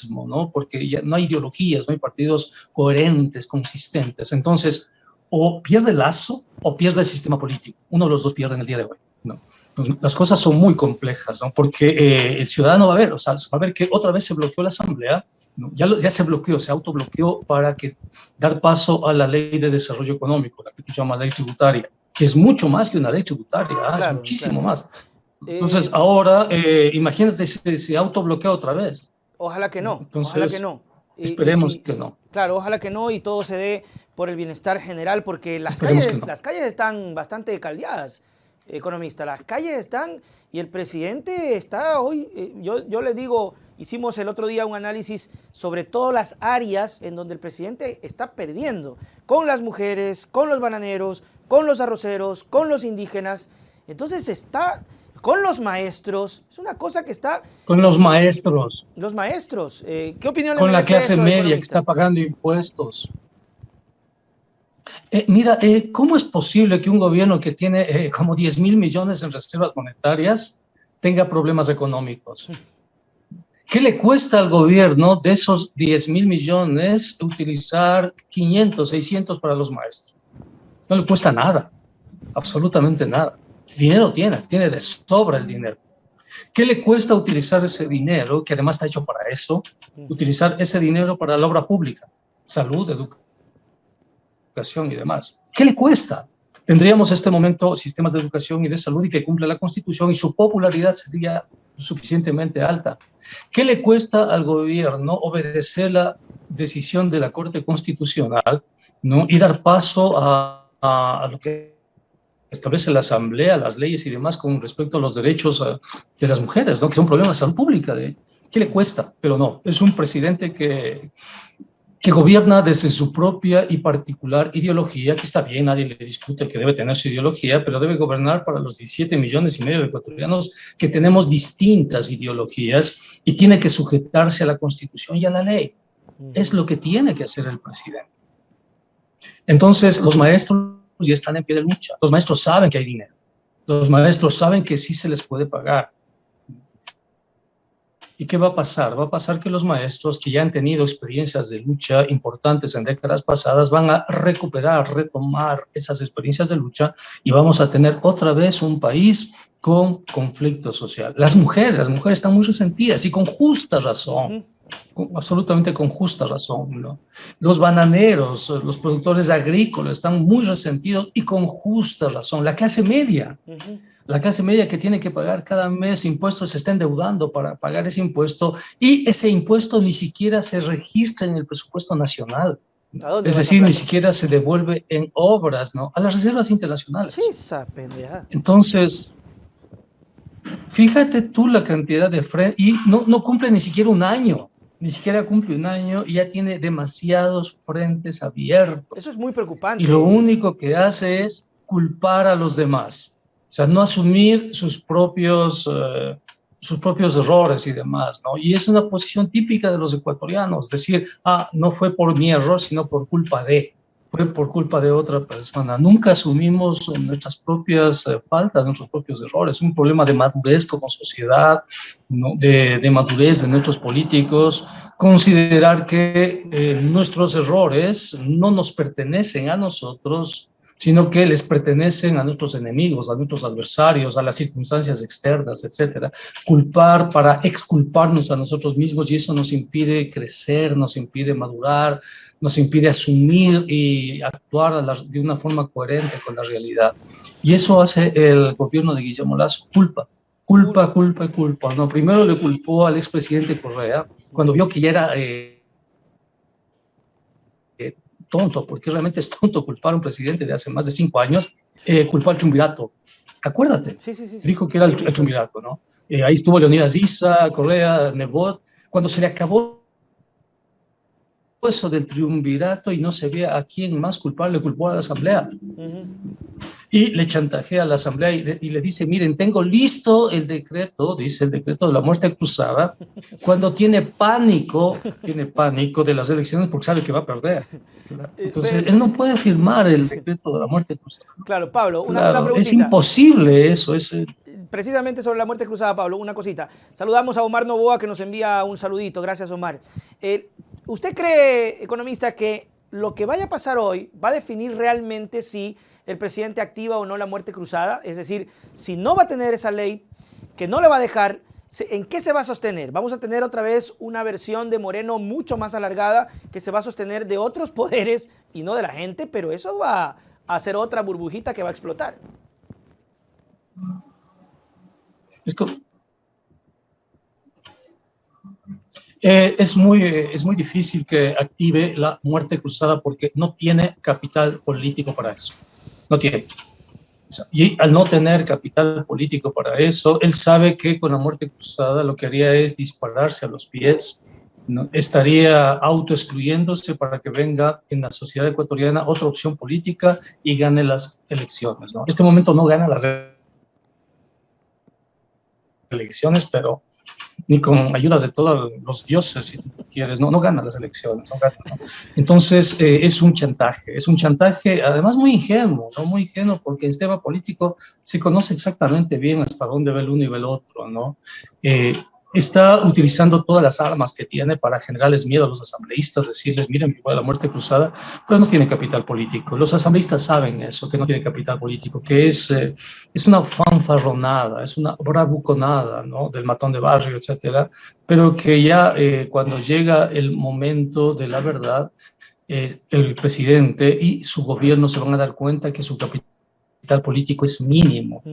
abismo, ¿no? Porque ya no hay ideologías, no hay partidos coherentes, consistentes. Entonces, o pierde el lazo o pierde el sistema político. Uno de los dos pierde en el día de hoy, ¿no? Las cosas son muy complejas, ¿no? Porque el ciudadano va a ver, o sea, va a ver que otra vez se bloqueó la asamblea, ¿no? Ya se bloqueó, se autobloqueó para dar paso a la ley de desarrollo económico, la que tú llamas ley tributaria, que es mucho más que una ley tributaria, es Claro, muchísimo claro. más. Entonces, ahora, imagínate, se autobloquea otra vez. Ojalá que no, ojalá que Entonces, no. esperemos que no. Claro, ojalá que no y todo se dé por el bienestar general, porque Esperemos que no. las calles están bastante caldeadas, economista. Las calles están y el presidente está hoy, yo les digo, hicimos el otro día un análisis sobre todas las áreas en donde el presidente está perdiendo, con las mujeres, con los bananeros, con los arroceros, con los indígenas. Entonces está con los maestros, es una cosa que está... Con los maestros. Los maestros, ¿qué opinión le Con la merece clase eso, media que economista? está pagando impuestos. Mira, ¿cómo es posible que un gobierno que tiene como 10.000 millones en reservas monetarias tenga problemas económicos? ¿Qué le cuesta al gobierno de esos 10.000 millones utilizar 500, 600 para los maestros? No le cuesta nada, absolutamente nada. Dinero tiene de sobra el dinero. ¿Qué le cuesta utilizar ese dinero, que además está hecho para eso, utilizar ese dinero para la obra pública, salud, educación y demás? ¿Qué le cuesta? Tendríamos en este momento sistemas de educación y de salud y que cumpla la Constitución y su popularidad sería suficientemente alta. ¿Qué le cuesta al gobierno obedecer la decisión de la Corte Constitucional, ¿no? Y dar paso a lo que establece la Asamblea, las leyes y demás con respecto a los derechos de las mujeres, ¿no? Que son problemas de salud pública? ¿Qué le cuesta? Pero no, es un presidente que gobierna desde su propia y particular ideología, que está bien, nadie le discute que debe tener su ideología, pero debe gobernar para los 17,5 millones de ecuatorianos que tenemos distintas ideologías y tiene que sujetarse a la Constitución y a la ley. Es lo que tiene que hacer el presidente. Entonces, los maestros ya están en pie de lucha. Los maestros saben que hay dinero. Los maestros saben que sí se les puede pagar. ¿Y qué va a pasar? Va a pasar que los maestros que ya han tenido experiencias de lucha importantes en décadas pasadas van a retomar esas experiencias de lucha y vamos a tener otra vez un país con conflicto social. Las mujeres están muy resentidas y con justa razón. Absolutamente con justa razón, ¿no? Los bananeros, los productores agrícolas están muy resentidos y con justa razón. La clase media que tiene que pagar cada mes impuestos se está endeudando para pagar ese impuesto y ese impuesto ni siquiera se registra en el presupuesto nacional. Es decir, ni siquiera se devuelve en obras, ¿no? A las reservas internacionales. Esa pendeja. Entonces, fíjate tú la cantidad de frentes y no cumple ni siquiera un año. Ni siquiera cumple un año y ya tiene demasiados frentes abiertos. Eso es muy preocupante. Y lo único que hace es culpar a los demás. O sea, no asumir sus propios errores y demás, ¿no? Y es una posición típica de los ecuatorianos, decir, no fue por mi error, sino por culpa fue por culpa de otra persona. Nunca asumimos nuestras propias faltas, nuestros propios errores. Un problema de madurez como sociedad, ¿no? de madurez de nuestros políticos, considerar que nuestros errores no nos pertenecen a nosotros, sino que les pertenecen a nuestros enemigos, a nuestros adversarios, a las circunstancias externas, etcétera. Culpar para exculparnos a nosotros mismos y eso nos impide crecer, nos impide madurar, nos impide asumir y actuar de una forma coherente con la realidad. Y eso hace el gobierno de Guillermo Lasso, culpa. No, primero le culpó al expresidente Correa cuando vio que ya era tonto, porque realmente es tonto culpar a un presidente de hace más de 5 años, culpó al Chumvirato. Acuérdate, sí. Dijo que era el Chumvirato, ¿no? Ahí estuvo Leonidas Issa, Correa, Nebot. Cuando se le acabó eso del triunvirato y no se ve a quién más culpar, le culpó a la Asamblea. y le chantajea a la Asamblea y le dice, miren, tengo listo el decreto, dice el decreto de la muerte cruzada, cuando tiene pánico de las elecciones porque sabe que va a perder. Entonces, él no puede firmar el decreto de la muerte cruzada. Claro, Pablo, una Claro, es preguntita. imposible eso. Precisamente sobre la muerte cruzada, Pablo, una cosita. Saludamos a Omar Novoa, que nos envía un saludito. Gracias, Omar. ¿Usted cree, economista, que lo que vaya a pasar hoy va a definir realmente si el presidente activa o no la muerte cruzada? Es decir, si no va a tener esa ley, que no le va a dejar, ¿en qué se va a sostener? ¿Vamos a tener otra vez una versión de Moreno mucho más alargada que se va a sostener de otros poderes y no de la gente? Pero eso va a ser otra burbujita que va a explotar. Es muy difícil que active la muerte cruzada porque no tiene capital político para eso. No tiene. Y al no tener capital político para eso, él sabe que con la muerte cruzada lo que haría es dispararse a los pies, ¿no? Estaría autoexcluyéndose para que venga en la sociedad ecuatoriana otra opción política y gane las elecciones, ¿no? En este momento no gana las elecciones, pero ni con ayuda de todos los dioses, si tú quieres, no gana las elecciones, no gana, ¿no? Entonces, es un chantaje además muy ingenuo, ¿no? Muy ingenuo porque en el tema político se conoce exactamente bien hasta dónde va el uno y va el otro, ¿no? Está utilizando todas las armas que tiene para generarles miedo a los asambleístas, decirles, miren, igual la muerte cruzada, pero no tiene capital político. Los asambleístas saben eso, que no tiene capital político, que es una fanfarronada, es una bravuconada, ¿no? Del matón de barrio, etcétera, pero que ya cuando llega el momento de la verdad, el presidente y su gobierno se van a dar cuenta que su capital político es mínimo.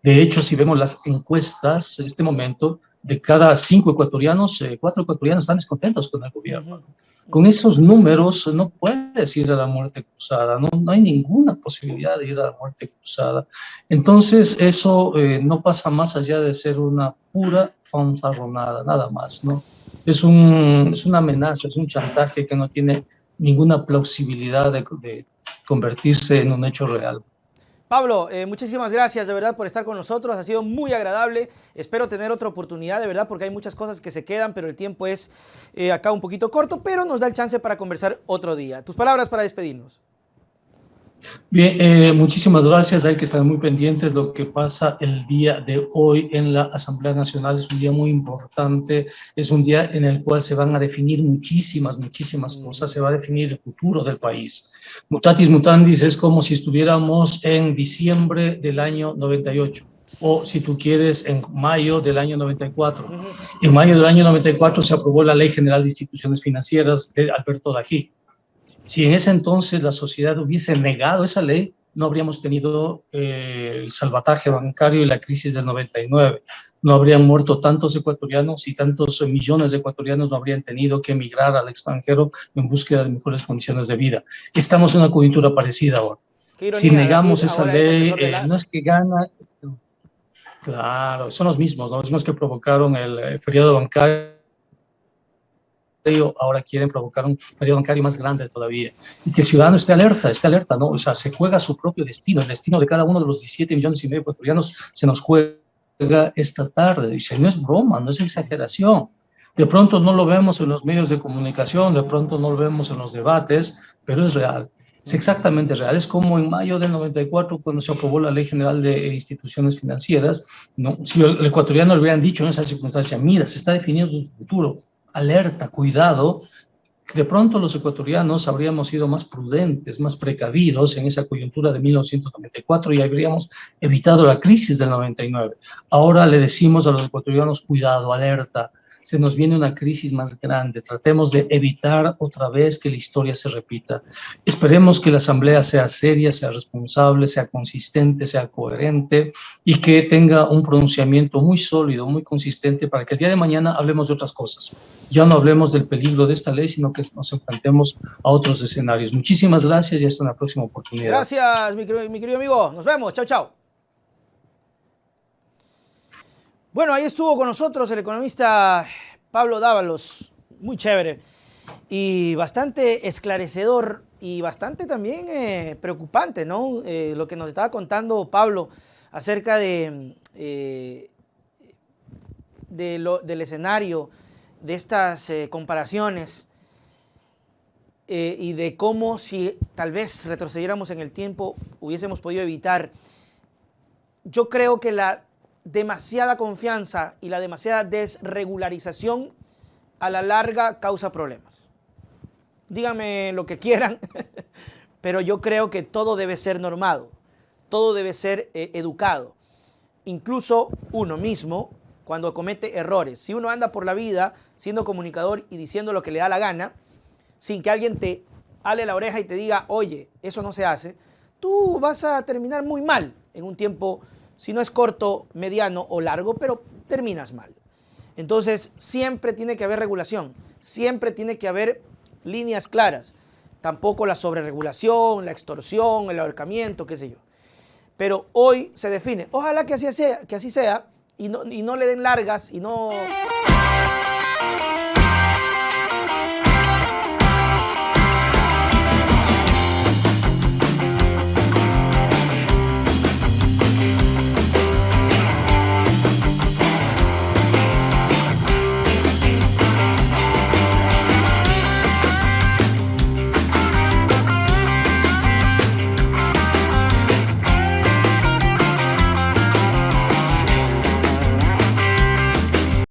De hecho, si vemos las encuestas en este momento, de cada 5 ecuatorianos, 4 ecuatorianos están descontentos con el gobierno. Con esos números no puedes ir a la muerte cruzada, no hay ninguna posibilidad de ir a la muerte cruzada. Entonces, eso no pasa más allá de ser una pura fanfarronada, nada más, ¿no? Es una amenaza, es un chantaje que no tiene ninguna plausibilidad de convertirse en un hecho real. Pablo, muchísimas gracias de verdad por estar con nosotros, ha sido muy agradable, espero tener otra oportunidad de verdad porque hay muchas cosas que se quedan, pero el tiempo es acá un poquito corto, pero nos da el chance para conversar otro día. Tus palabras para despedirnos. Bien, muchísimas gracias. Hay que estar muy pendientes de lo que pasa el día de hoy en la Asamblea Nacional. Es un día muy importante, es un día en el cual se van a definir muchísimas cosas, se va a definir el futuro del país. Mutatis mutandis es como si estuviéramos en diciembre del año 98. O si tú quieres, en mayo del año 94. En mayo del año 94 se aprobó la Ley General de Instituciones Financieras de Alberto Dají. Si en ese entonces la sociedad hubiese negado esa ley, no habríamos tenido el salvataje bancario y la crisis del 99. No habrían muerto tantos ecuatorianos y tantos millones de ecuatorianos no habrían tenido que emigrar al extranjero en búsqueda de mejores condiciones de vida. Estamos en una coyuntura parecida ahora. Ironía, si negamos esa ley, no es que gana. Claro, son los mismos, ¿no? Los mismos que provocaron el feriado bancario. Ahora quieren provocar un periodo bancario más grande todavía. Y que el ciudadano esté alerta, ¿no? O sea, se juega su propio destino, el destino de cada uno de los 17,5 millones de ecuatorianos se nos juega esta tarde. Dice, no es broma, no es exageración. De pronto no lo vemos en los medios de comunicación, de pronto no lo vemos en los debates, pero es real. Es exactamente real. Es como en mayo del 94, cuando se aprobó la Ley General de Instituciones Financieras, ¿no? Si el ecuatoriano le hubieran dicho en esa circunstancia, mira, se está definiendo el futuro, alerta, cuidado, de pronto los ecuatorianos habríamos sido más prudentes, más precavidos en esa coyuntura de 1994 y habríamos evitado la crisis del 99. Ahora le decimos a los ecuatorianos, cuidado, alerta, se nos viene una crisis más grande, tratemos de evitar otra vez que la historia se repita. Esperemos que la Asamblea sea seria, sea responsable, sea consistente, sea coherente y que tenga un pronunciamiento muy sólido, muy consistente para que el día de mañana hablemos de otras cosas. Ya no hablemos del peligro de esta ley, sino que nos enfrentemos a otros escenarios. Muchísimas gracias y hasta una próxima oportunidad. Gracias, mi querido amigo. Nos vemos. Chao, chao. Bueno, ahí estuvo con nosotros el economista Pablo Dávalos, muy chévere y bastante esclarecedor y bastante también preocupante, ¿no? Lo que nos estaba contando Pablo acerca del escenario, de estas comparaciones y de cómo si tal vez retrocediéramos en el tiempo hubiésemos podido evitar. Yo creo que la demasiada confianza y la demasiada desregularización a la larga causa problemas. Díganme lo que quieran, pero yo creo que todo debe ser normado, todo debe ser educado. Incluso uno mismo, cuando comete errores. Si uno anda por la vida siendo comunicador y diciendo lo que le da la gana, sin que alguien te ale la oreja y te diga, oye, eso no se hace, tú vas a terminar muy mal en un tiempo, si no es corto, mediano o largo, pero terminas mal. Entonces, siempre tiene que haber regulación, siempre tiene que haber líneas claras. Tampoco la sobreregulación, la extorsión, el ahorcamiento, qué sé yo. Pero hoy se define. Ojalá que así sea y no le den largas y no